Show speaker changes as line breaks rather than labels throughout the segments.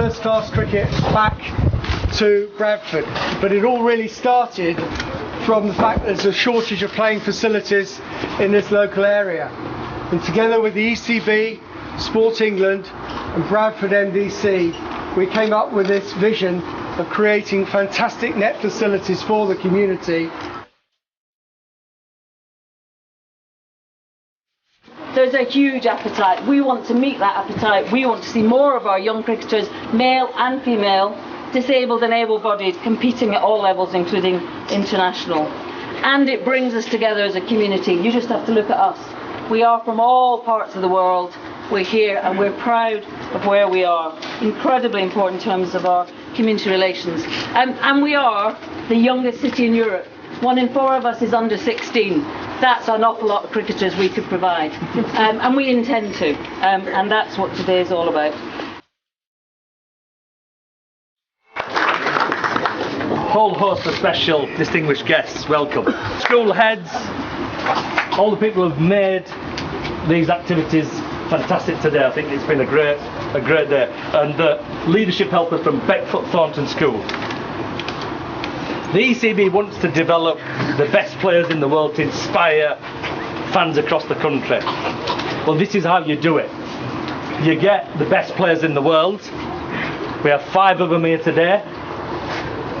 first-class cricket back to Bradford. But it all really started from the fact that there's a shortage of playing facilities in this local area. And together with the ECB, Sport England and Bradford MDC, we came up with this vision of creating fantastic net facilities for the community.
There's a huge appetite. We want to meet that appetite. We want to see more of our young cricketers, male and female, disabled and able-bodied, competing at all levels, including international. And it brings us together as a community. You just have to look at us. We are from all parts of the world. We're here and we're proud of where we are. Incredibly important in terms of our community relations. And we are the youngest city in Europe. 1 in 4 of us is under 16. That's an awful lot of cricketers we could provide. And we intend to. And that's what today is all about.
Whole host of special distinguished guests, welcome. School heads, all the people who've made these activities fantastic today. I think it's been a great day. And the leadership helpers from Beckfoot Thornton School. The ECB wants to develop the best players in the world to inspire fans across the country. Well, this is how you do it. You get the best players in the world. We have 5 of them here today.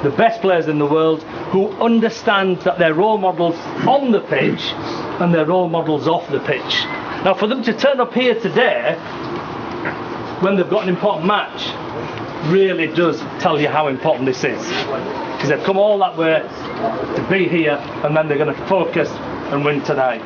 The best players in the world who understand that they're role models on the pitch and they're role models off the pitch. Now, for them to turn up here today when they've got an important match really does tell you how important this is, because they've come all that way to be here and then they're going to focus and win tonight.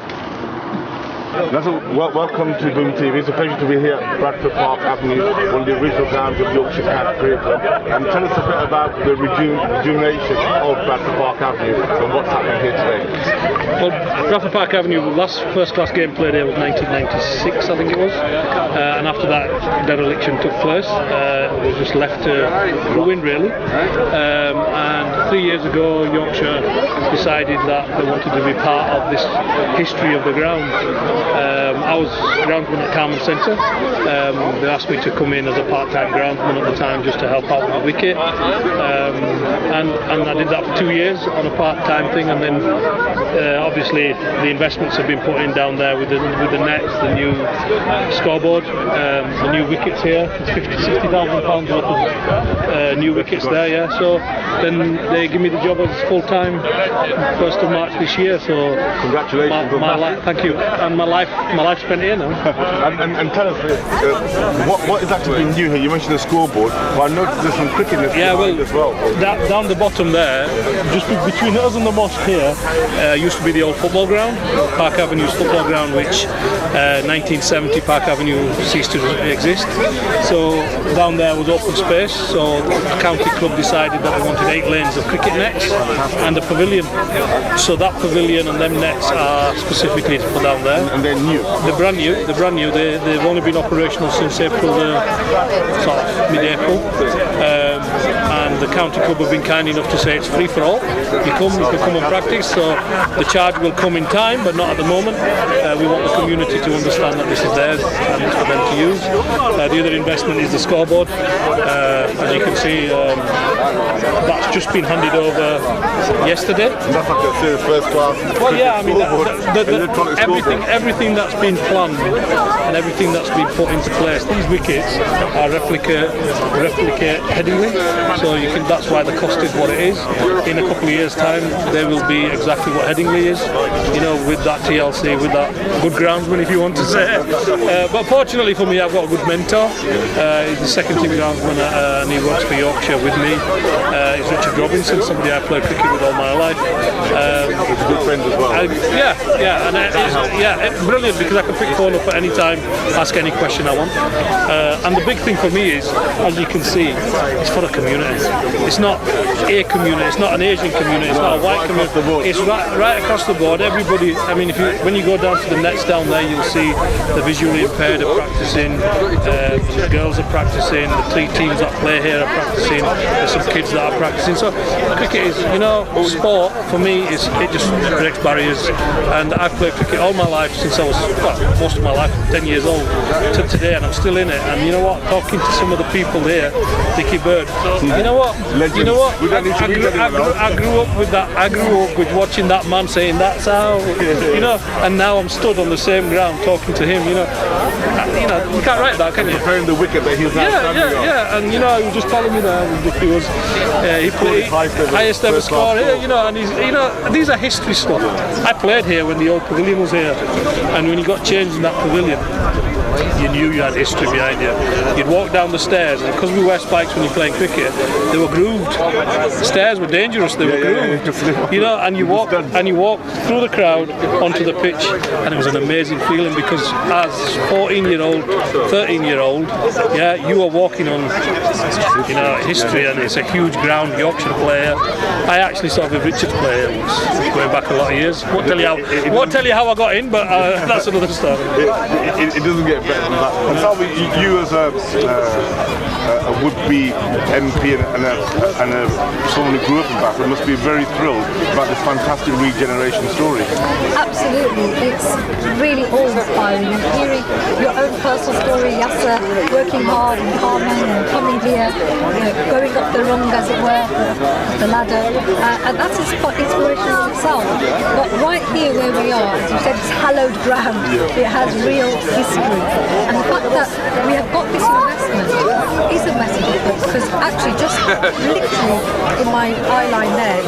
Welcome to Boom TV. It's a pleasure to be here at Bradford Park Avenue, one of the original grounds of Yorkshire County Cricket Club. And tell us a bit about the rejuvenation of Bradford Park Avenue and what's happening here today.
Well, Bradford Park Avenue, last first-class game played here was 1996, I think it was. And after that, dereliction took place. It was just left to ruin, really. And 3 years ago, Yorkshire decided that they wanted to be part of this history of the ground. I was groundsman at Carmen Centre. They asked me to come in as a part-time groundsman at the time just to help out with the wicket. And I did that for 2 years on a part-time thing, and then obviously the investments have been put in down there with the nets, the new scoreboard, the new wickets here. It's £60,000 worth of new wickets there, yeah. So then they give me the job as full-time 1st of March this year. So
congratulations.
Thank you. And my life spent here now.
and tell us what is actually new here. You mentioned the scoreboard, but I noticed there's some cricket as well.
Down the bottom there, just between us and the mosque here, used to be the old football ground, Park Avenue's football ground, which 1970 Park Avenue ceased to exist. So down there was open space. So the county club decided that they wanted 8 lanes of cricket nets and a pavilion. So that pavilion and them nets are specifically for down there.
And they're new.
They're brand new. They've only been operational since April, sort of mid-April. And the county club have been kind enough to say it's free for all. You can come and practice. So the charge will come in time, but not at the moment. We want the community to understand that this is theirs and it's for them to use. The other investment is the scoreboard. As you can see, that's just been handed over yesterday.
And that's like a serious first class.
Well, yeah, I mean, everything that's been planned and everything that's been put into place. These wickets are replicate Headingley, so that's why the cost is what it is. In a couple of years' time, they will be exactly what Headingley is. You know, with that TLC, with that good groundsman, if you want to say. But fortunately for me, I've got a good mentor. He's the second team groundsman, and he works for Yorkshire with me. He's Richard Robinson, somebody I played cricket with all my life.
He's a good friend as well.
It's brilliant because I can pick the phone up at any time, ask any question I want. And the big thing for me is, as you can see, it's for a community. It's not a community. It's not an Asian community. It's not a white community. It's right across the board. Everybody. I mean, when you go down to the nets down there, you'll see the visually impaired are practicing. girls are practicing, the 3 teams that play here are practicing, there's some kids that are practicing. So cricket is, sport for me is, it just breaks barriers. And I've played cricket all my life since I was, most of my life, 10 years old to today, and I'm still in it. And you know what, talking to some of the people here, Dickie Bird, I grew up with that. I grew up with watching that man saying that's how, and now I'm stood on the same ground talking to him. You can't write that, can you?
Preparing the wicket that he's now standing on.
Yeah, and he was just telling me that he was he played highest ever score here. And he's these are history stuff. I played here when the old pavilion was here, and when you got changed in that pavilion, you knew you had history behind you. You'd walk down the stairs, and because we wear spikes when you're playing cricket, they were grooved. The stairs were dangerous, they were grooved. And you walk through the crowd onto the pitch, and it was an amazing feeling because as 14-year-old, 13-year-old, you are walking on history, and it's a huge ground. Yorkshire player. I actually saw Viv Richards play going back a lot of years. Won't tell you how I got in, but that's another story.
It doesn't get better than that. And Salvi, you as a would-be MP and someone who grew up in Bradford must be very thrilled about this fantastic regeneration story.
Absolutely, it's really awe-inspiring, and hearing your own personal story, Yasser working hard in Carmen and coming here, going up the rung as it were, the ladder, and that's inspirational in itself. But right here where we are, as you said, it's hallowed ground. It has real history, and the fact that we have got this investment is a message of hope, because actually just literally in my eye line there,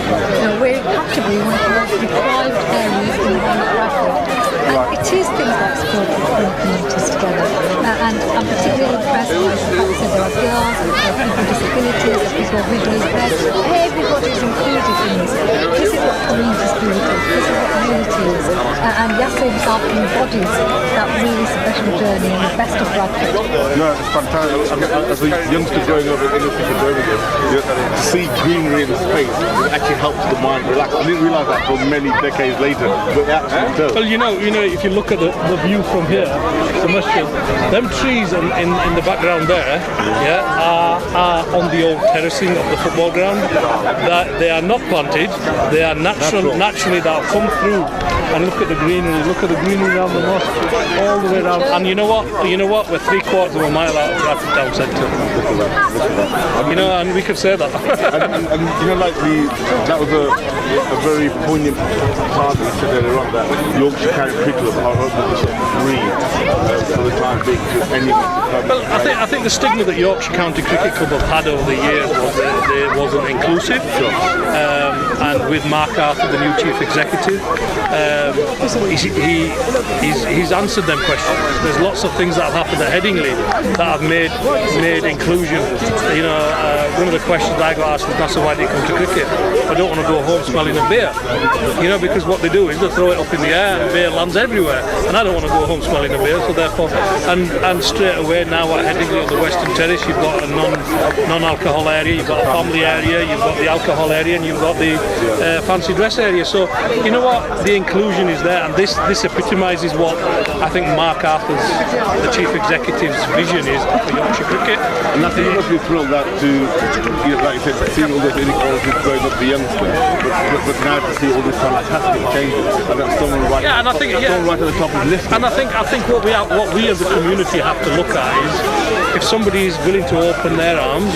we're category one of the most deprived areas in the whole of Bradford. And it is things like sport that bring communities together. And I'm particularly impressed by the fact that there are girls, there are people with disabilities, there are people with visually impaired. Everybody is included in this. This is what community spirit is. This is what unity is. And Yasser himself embodies that really special journey in the best of Bradford.
No, it's fantastic. As a youngster growing up in Birmingham, to see greenery in space, it actually helps the mind relax. I didn't realise that for many decades later, but it actually does.
Well, if you look at the view from here, them trees in the background there, are on the old terracing of the football ground. That they are not planted; they are naturally that have come through. And look at the greenery. Look at the greenery around the mosque, all the way around. And you know what? We're 3/4 of a mile out of Bradford town centre. And we could say that.
that was a very poignant part that you said earlier on, that Yorkshire County Cricket Club are open to free for the time being to anyone.
Well, I think the stigma that Yorkshire County Cricket Club have had over the years was that it wasn't inclusive. And with Mark Arthur, the new chief executive, he's answered them questions. There's lots of things that have happened at Headingley that have made inclusion. One of the questions I got asked was, "Nasser, why do you come to cricket?" I don't want to go home smelling of beer. Because what they do is they throw it up in the air and beer lands everywhere, and I don't want to go home smelling of beer. So therefore, and straight away now at Headingley on the Western Terrace, you've got a non-alcohol area, you've got a family area, you've got the alcohol area, and you've got the fancy dress area. So you know what, the inclusion is there, and this epitomises what I think Mark Arthur's, the chief executive's vision is for Yorkshire cricket.
And I think you must be thrilled that like you said, seeing all those inequalities growing up the youngsters, but now to see all these fantastic changes, and that's someone right at the top of the list.
And I think what we as a community have to look at is, if somebody is willing to open their arms,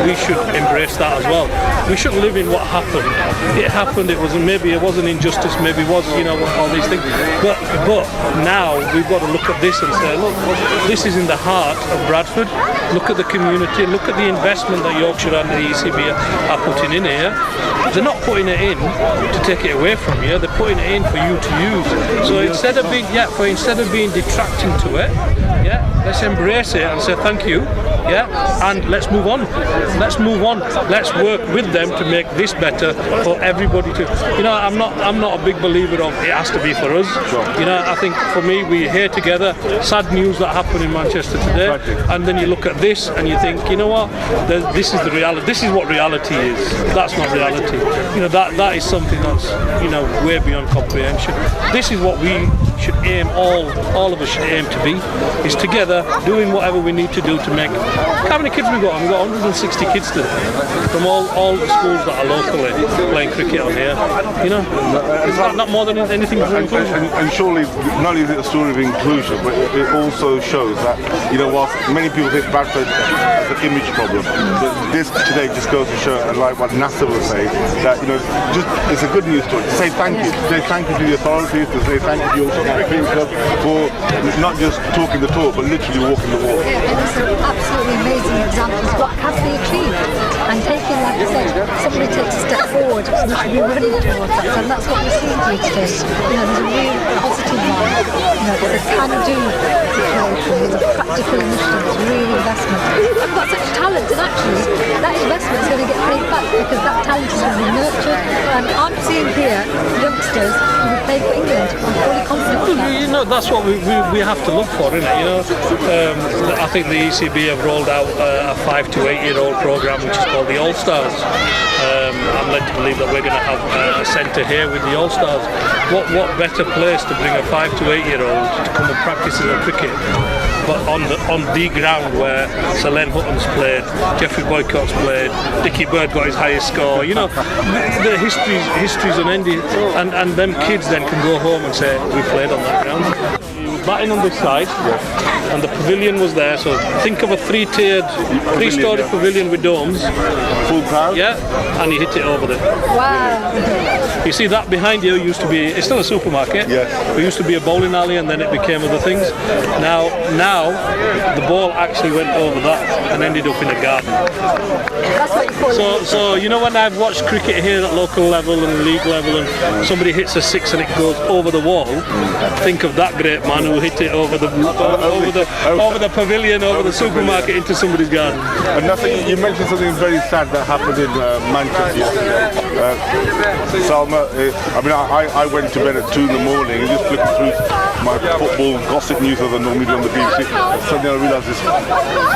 we should embrace that as well. We shouldn't live in what happened. It happened. It wasn't injustice. Maybe it was all these things. But now we've got to look at this and say, look, this is in the heart of Bradford. Look at the community. Look at the investment that Yorkshire and the ECB are putting in here. They're not putting it in to take it away from you. They're putting it in for you to use. So instead of being detracting to it, let's embrace it and say thank you. And let's move on. Let's work with them to make this better for everybody. I'm not a big believer of it has to be for us. I think for me, we're here together. Sad news that happened in Manchester today, and then you look at this and you think, you know what? This is the reality. This is what reality is. That's not reality. That is something that's way beyond comprehension. This is what we should aim, all of us should aim to be, is together doing whatever we need to do to make. How many kids we got? We've got 160 kids today from all the schools that are locally playing cricket on here. You know, it's not more than anything for inclusion.
And surely, not only is it a story of inclusion, but it also shows that, you know, whilst many people think Bradford has an image problem, this today just goes to show, and like what NASA will say, that, you know, just it's a good news story. To say thank you. To say thank you to the authorities, to say thank you to the Cricket Club for not just talking the talk, but literally walking the walk.
Yeah, and it's an absolutely amazing example of what has they achieved. And taking, like I said, somebody takes a step forward, we should be running towards that. And that's what we're seeing here today. You know, there's a real positive line. You know, there's a can-do situation, there's a practical initiative, there's real investment. We've got such talent, and actually, that investment is going to get paid back because that talent is going to be nurtured. And I'm seeing here youngsters who will play for England. I'm fully confident of that.
You know, that's what we have to look for, isn't it? You know, I think the ECB have rolled out a 5 to 8 year old program which is called the All Stars. I'm led to believe that we're going to have a centre here with the All Stars. What better place to bring a 5 to 8 year old to come and practice in cricket? But on the ground where Sir Len Hutton's played, Geoffrey Boycott's played, Dickie Bird got his highest score. You know, the history's unending, and them kids then can go home and say we played on that ground. He was batting on this side, and the pavilion was there. So think of a three-story pavilion with domes.
Full crowd.
Yeah, and he hit it over there.
Wow.
You see that behind you used to be, it's still a supermarket.
Yes.
It used to be a bowling alley, and then it became other things. Now the ball actually went over that and ended up in a garden.
That's what you call it.
So you know, when I've watched cricket here at local level and league level, and somebody hits a six and it goes over the wall, think of that great man who hit it over the pavilion, over the supermarket into somebody's garden.
And nothing. You mentioned something very sad that happened in Manchester yesterday. Salma, I went to bed at 2 in the morning and just flipping through my football gossip news as I normally do on the BBC. And suddenly I realised this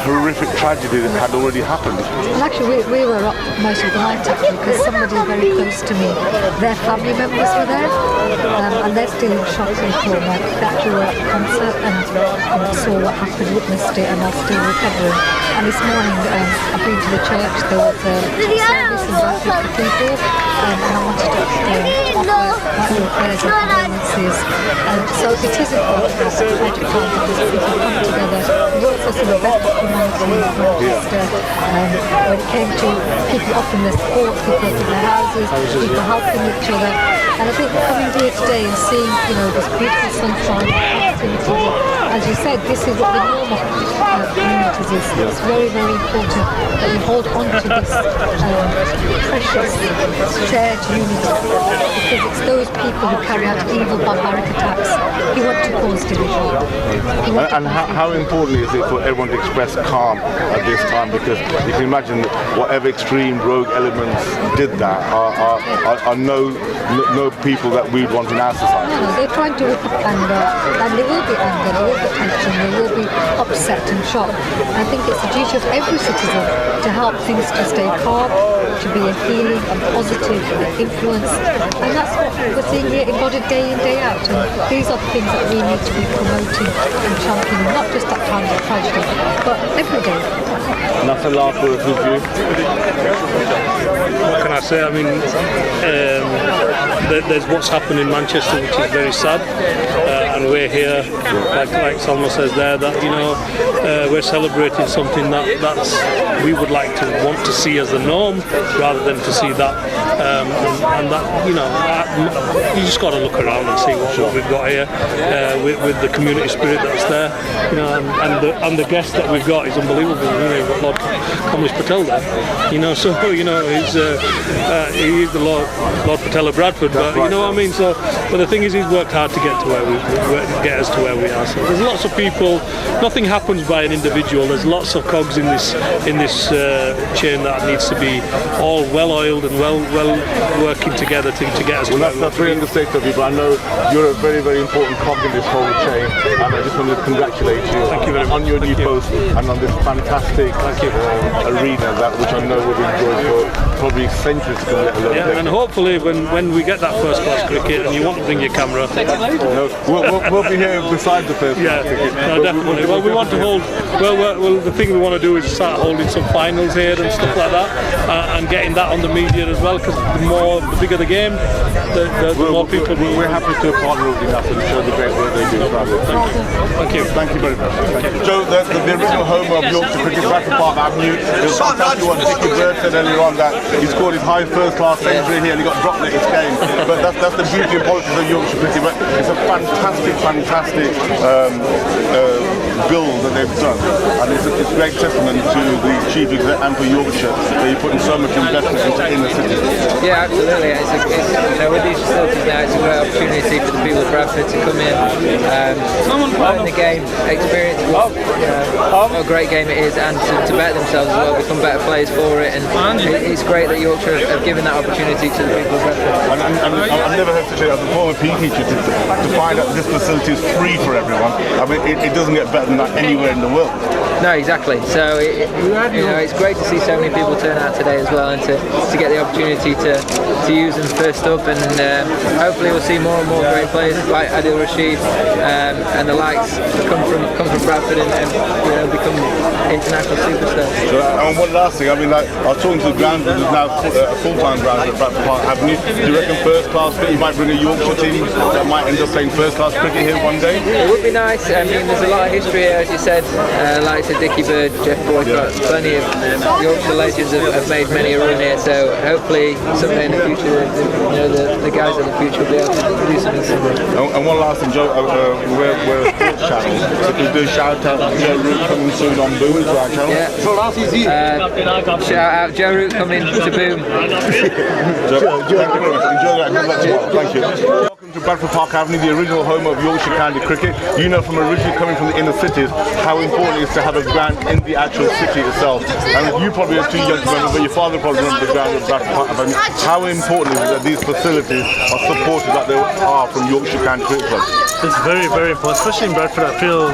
horrific tragedy that had already happened.
Well, actually, we were up most of the night actually because somebody very close to me, their family members were there, and they're still in shock and trauma. They actually were at the concert and saw what happened, witnessed it, and are still recovering. And this morning, I've been to the church. There was a service in Bradford Cathedral, and I wanted to offer my own prayers and condolences. So it is important for us to try to find because people come together. We also see the best of humanity in Manchester. When it came to people offering their support, people in their houses, people helping each other. And I think coming here today and seeing, you know, this beautiful sunshine, positivity, as you said, this is what the norm of communities is. It's very, very important that you hold on to this precious shared unity, because it's those people who carry out evil barbaric attacks who want to cause division.
And how important is it for everyone to express calm at this time? Because you can imagine that whatever extreme rogue elements did that are no people that we'd want in our society.
No, they're trying to whip up anger, and there will be anger, there will be tension, there will be upset and shock. I think it's the duty of every citizen to help things to stay calm, to be a healing and positive influence, and that's what we're seeing here embodied day in, day out. And these are the things that we need to be promoting and championing, not just at times of tragedy, but every day.
And that's the last word with you.
What can I say? I mean, there's what's happened in Manchester, which is very sad, and we're here, like Salma says there, that, you know, we're celebrating something that's we would like to want to see as the norm, rather than to see that, and that, you know, you just got to look around and see what we've got here, with the community spirit that's there, you know, and the guest that we've got is unbelievable. You know, we've got Lord Kamlesh Patel there, you know, so, you know, he is the Lord Patel of Bradford, but you know what I mean. So, but the thing is, he's worked hard to get us to where we are. So there's lots of people. Nothing happens by an individual. There's lots of cogs in this chain that needs to be all well oiled and well working together to get us.
Well, that's very understated of you, but I know you're a very, very important cog in this whole chain, and I just want to congratulate you.
Thank you very much.
On your new post and on this fantastic arena which I know will be enjoyed for probably centuries to come.
Yeah, and hopefully when we get that first class cricket and you want to bring your camera,
we'll we'll be here beside the first.
Yeah, no, definitely. Well, we want to hold. Well, the thing we want to do is start holding some finals here and stuff like that, and getting that on the media as well. Because the bigger the game, the more people.
We're happy to partner with us and show the great work they do.
Thank you.
Thank you very much. Joe, the original home of Yorkshire Cricket, Bradford Park Avenue. It was fantastic what Dickie Bird said earlier on, that he scored his high first-class century here and he got dropped at his game. But that's the beauty and politics of Yorkshire Cricket. But it's a fantastic build that they've done, and it's a great testament to the chief exec and for Yorkshire that you're putting so much investment into inner city.
Yeah, absolutely. It's with these facilities now, it's a great opportunity for the people of Bradford to come in, learn the game, experience what a great game it is, and to better themselves as well, become better players for it. And it's great that Yorkshire have given that opportunity to the people of Bradford.
I've never heard such a, as a former PE teacher, to find out this facility is free for everyone. I mean, it doesn't get better than that anywhere in the world.
No, exactly. So it's great to see so many people turn out today as well, and to get the opportunity to use them first up, and hopefully we'll see more and more great players like Adil Rashid and the likes come from Bradford and become international superstars.
So, and one last thing, I mean, I was talking to the ground, there's now a full-time ground at Bradford Park Avenue. Do you reckon first-class cricket, you might bring a Yorkshire team that might end up playing first-class cricket here one day?
It would be nice. I mean, there's a lot of history here, as you said, like Dickie Bird, Jeff Boycott, plenty of Yorkshire legends have made many a run here, so hopefully someday in the future, the guys of the future will be able to do something similar.
And one last thing, Joe, we're a sports channel, so can we do a shout out to Joe Root coming soon on Boom to our channel?
Yeah. Shout out Joe Root coming to Boom.
Joe, thank you very much. Enjoy that. Good luck tomorrow. Thank you. Welcome to Bradford Park Avenue, the original home of Yorkshire County cricket. You know from originally coming from the inner cities how important it is to have a ground in the actual city itself. And you probably are too young to remember, but your father probably remembers the ground of Bradford Park Avenue. How important is it that these facilities are supported like they are from Yorkshire County Cricket Club?
It's very, very important, especially in Bradford. I feel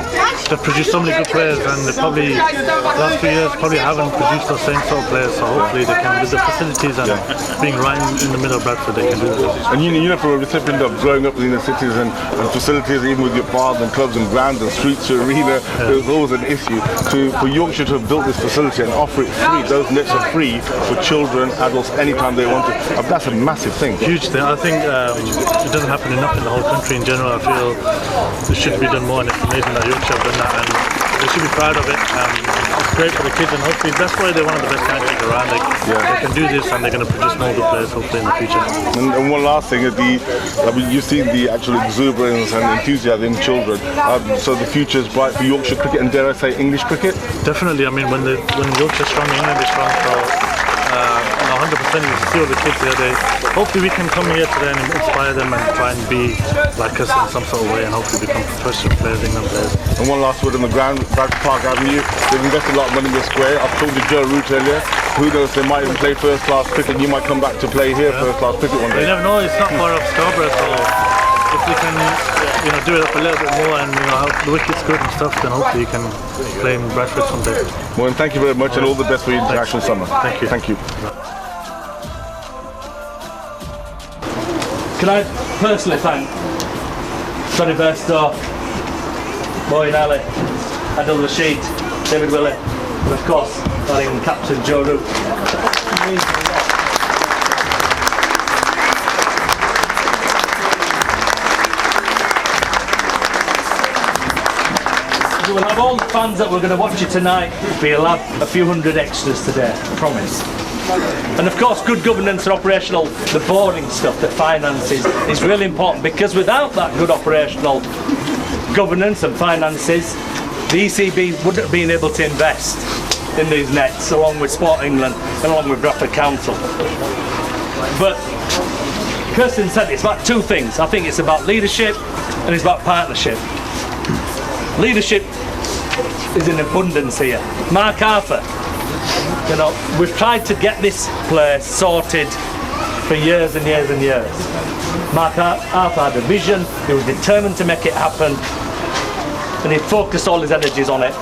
they've produced so many good players, and they probably last few years probably haven't produced those same sort of players. So hopefully they can, with the facilities and being right in the middle of Bradford, they can do this.
And you know, from a recipient of growing up in the cities and facilities, even with your father and clubs and grounds and streets to arena, there was always an issue. For Yorkshire to have built this facility and offer it free, those nets are free for children, adults, anytime they want to. That's a massive thing.
Huge thing. I think it doesn't happen enough in the whole country in general. I feel it should be done more, and it's amazing that Yorkshire have done that, and they should be proud of it. It's great for the kids, and hopefully that's why they're one of the best countries around. They can do this, and they're going to produce more good players hopefully in the future.
And one last thing is you've seen the actual exuberance and enthusiasm in children. So the future is bright for Yorkshire cricket, and dare I say English cricket?
Definitely. I mean, when Yorkshire's strong, England is strong. So 100% you see all the kids here. Hopefully we can come here today and inspire them and try and be like us in some sort of way, and hopefully become professional players, England players.
And one last word on the ground, Bradford Park Avenue. They've invested a lot of money in the square. I've talked to Joe Root earlier. Who knows, they might even play first class cricket. You might come back to play here first class cricket one day.
You never know, it's not far off Scarborough, so if we can do it up a little bit more, and the wicket's good and stuff, then hopefully you can play in Bradford someday.
Well, and thank you very much, and all the best for your international summer.
Thank you.
Thank you.
Can I personally thank Sonny Burstow, Moeen Ali, Adil Rashid, David Willett, and of course our England captain Joe Root. We'll have all the fans that we're going to watch you tonight. We'll have a few hundred extras today, I promise. And of course, good governance and operational, the boring stuff, the finances, is really important, because without that good operational governance and finances, the ECB wouldn't have been able to invest in these nets, along with Sport England and along with Bradford Council. But Kirsten said it's about two things. I think it's about leadership and it's about partnership. Leadership is in abundance here. Mark Arthur, we've tried to get this place sorted for years and years and years. Mark Arthur had a vision, he was determined to make it happen, and he focused all his energies on it.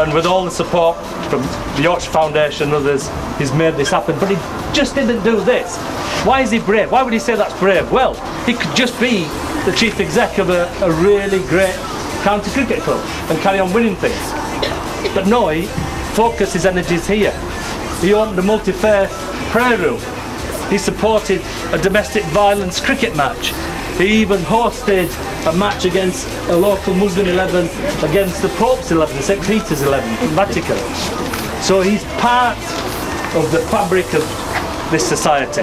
And with all the support from the Yorkshire Foundation and others, he's made this happen. But he just didn't do this. Why is he brave? Why would he say that's brave? Well, he could just be the chief exec of a really great county cricket club and carry on winning things. But no, he focused his energies here. He opened a multi-faith prayer room. He supported a domestic violence cricket match. He even hosted a match against a local Muslim 11 against the Pope's 11, St. Peter's 11 from Vatican. So he's part of the fabric of this society.